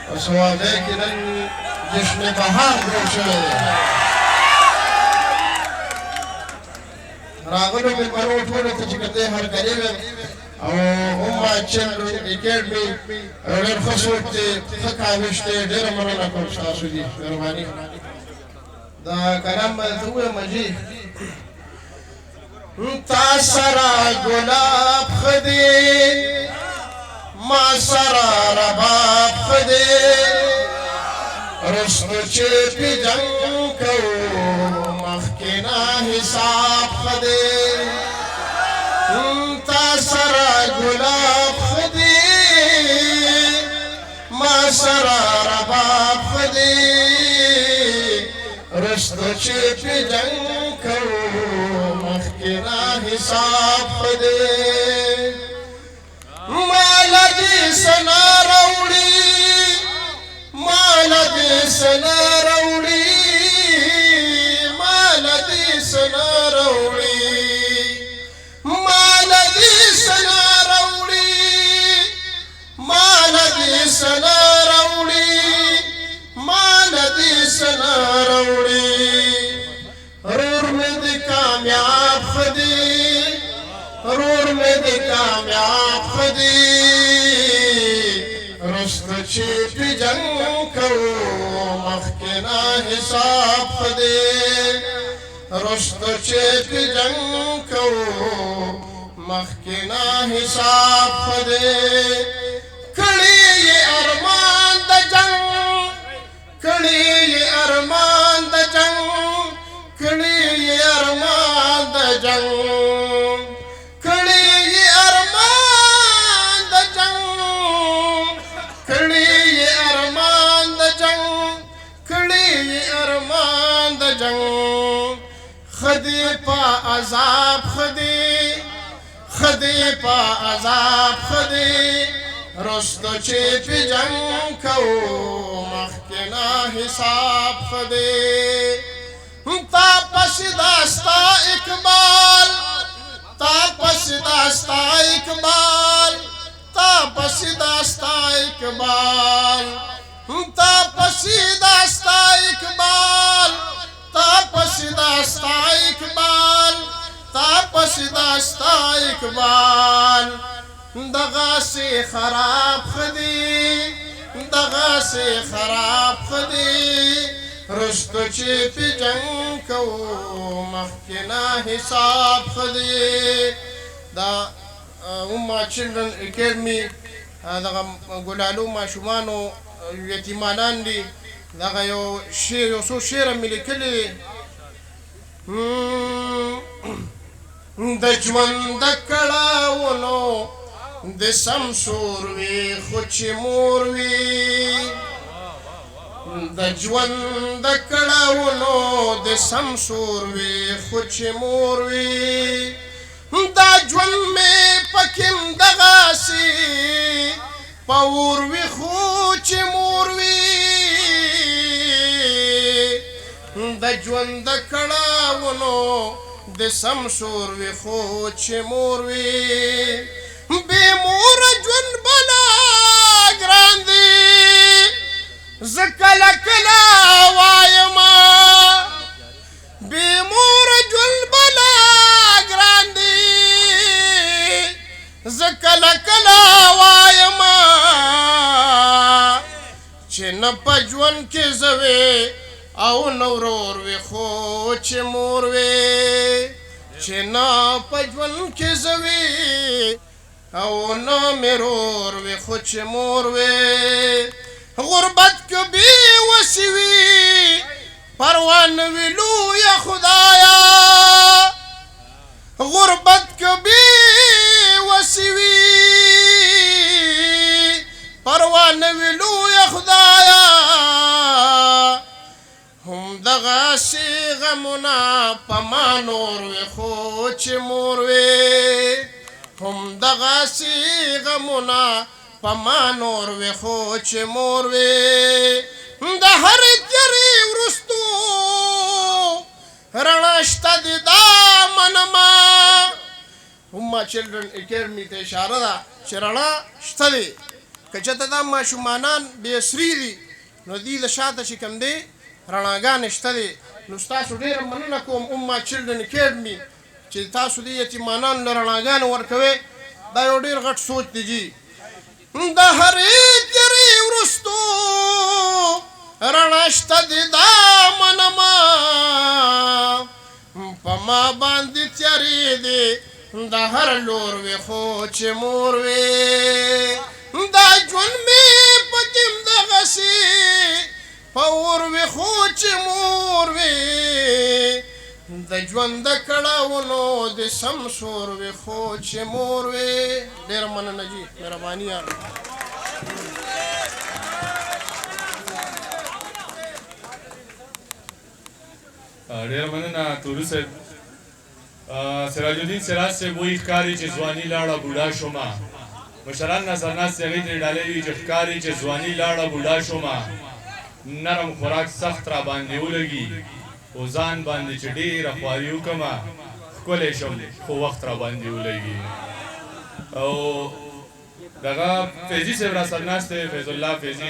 په سوالۍ کې نن جشن بهار جوړ شوی دی راغلو مېلمنو ټولو ته چې کوم دی هرکلي ویم او اما چلډرن اکیډمي ډېر ښه څوک دی ښه کاوش دی ډېره مننه کوم ستاسو دي مهرباني دا کلام به درته ووایم حاجي تا سره ګلاب ښه دی ما سره رباب ښه دی رستو چې پې جنګ کوو مخکې نه حساب ښه دی تا سره ګلاب ښه دی ما سره رباب ښه دی رستو چې پې جنګ کوو مخکې نه حساب ښه دی مال دې سنا راوړي مال دې سنا راوړي مال دې سنا راوړي مال دې سنا راوړي مال دې سنا راوړي مال دې سنا راوړي رور مې دې کامیاب ښه دی رور مې دې کامیاب ښه دی رسته چې پې جنګ کوو مخکې نه حساب ښه دی رسته چې پې جنګ کوو مخکې نه حساب ښه دی کړي یې ارمان د جنګ کړي یې ارمان د جنګ کړي یې ارمان د جنګ خدي پا عذاب خدي خدي پا عذاب خدي رستو چې پې جنګ کوو مخکې نه حساب خدي تا پسې دا ستا اقبال تا پسې دا ستا اقبال تا پسې دا ستا اقبال تا پسې دا ستا اقبال تا پسې دا ستا اقبال تا پسې دا ستا اقبال دغسې خراب ښه دی دغسې خراب ښه دی رستو چې پې جنګ کوو مخکې نه حساب ښه دی دا اما چلډرن اکیډمي دغه ګلالو ماشومانو یتیمانان دي دغه یو شعر یو څو شعره مې لیکلي د ژوند د کړاوونو د سمسور وي خو چې مور وي د ژوند د کړاوونو د سمسور وي خو چې مور وي دا ژوند مې پکې دغسې په اور وي خو چې مور وي د ژوند د کړاوونو د سمسور وي خو چې مور وي بې موره ژوند بلا ګران دی زه کله کله وایمه بې موره ژوند بلا ګران دی زه کله کله وایمه چې نه په ژوند کې زه وې او نه ورور وي خو چې مور وي چې نه په ژوند کې زه وې او نه مې رور وي خو چې مور وي غربت کې بې وسې وي پروا نه وي لویه خدایه غربت کې بې وسې وي پروا نه وي لویه خدایه هم دغسې غمونه په ما نور وي خو چې مور وي هم دغسې غمونه په ما نور وي خو چې مور وي د هرې تیرې وروستو رڼا شته د دا منمه اما چلډرن اکیډمي ته اشاره ده چې رڼا شته دی که چېرته دا ماشومانان بېسري دي نو دوی د شاته چې کوم دی رڼاګانې شته دی نو ستاسو ډېره مننه کوم اما چلډرن اکیډمي چې تاسو دې یتیمانانو له رڼاګانې ورکوئ دا یو ډېر غټ سوچ دی جي د هرې تېرې وروستو رڼا شته دی دا منمه په ما باندې تیارې دی د هر لور وې خو چې مور وې دا ژوند مې پکې همدغسې په اور وې خو چې مور وې د ژوند د کړاوونو د سم سور وې خو چې مور وې ډېره مننه جي مهرباني یار ډېره مننه تورو صاحب سراج الدین سراج صاحب وایي ښکاري چې ځواني لاړه بوډا شومه مشران نظرناست هغې ته یې ډالۍ وي چې ښکاري چې ځواني لاړه بوډا شومه نرم خوراک سخت را باندې ولګي خو ځان باندې چې ډېره خواري وکړمه ښکلی شم خو وخت را باندې ولګي او دغه فیضي صاحب راسره ناست دی فیض الله فیضي